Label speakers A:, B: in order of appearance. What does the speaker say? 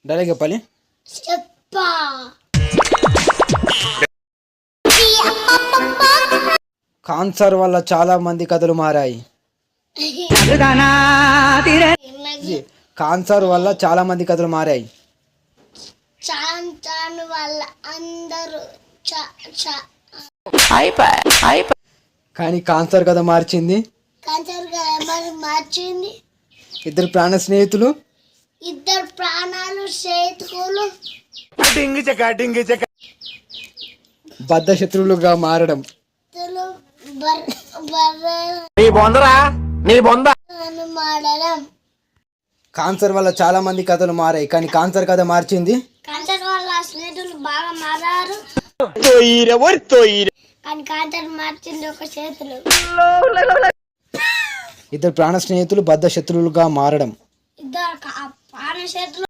A: Direct చెప్పాలి.
B: చెప్పా
A: cancer వల్ల చాలా మంది కథలు మారాయి. కాన్సర్ వల్ల చాలా మంది కథలు మారాయి.
B: చాన్ వల్ల అందరూ
A: కానీ కాన్సర్ కథ మార్చింది.
B: మార్చింది
A: ఇద్దరు స్నేహితులు
B: ఇద్దరు ప్రాణాలు స్నేహితులు
A: బద్ధ శత్రువులుగా మారడం.
B: మారడం.
A: కాన్సర్ వల్ల చాలా మంది కథలు మారాయి కానీ కాన్సర్ కథ మార్చింది.
B: కాన్సర్ వల్ల స్నేహితులు బాగా మారారు కానీ కాన్సర్ మార్చింది ఒక చేతులు.
A: ఇద్దరు స్నేహితులు బద్ధ శత్రువులుగా మారడం.
B: ఇద్దరు ప్రాణ చేతులు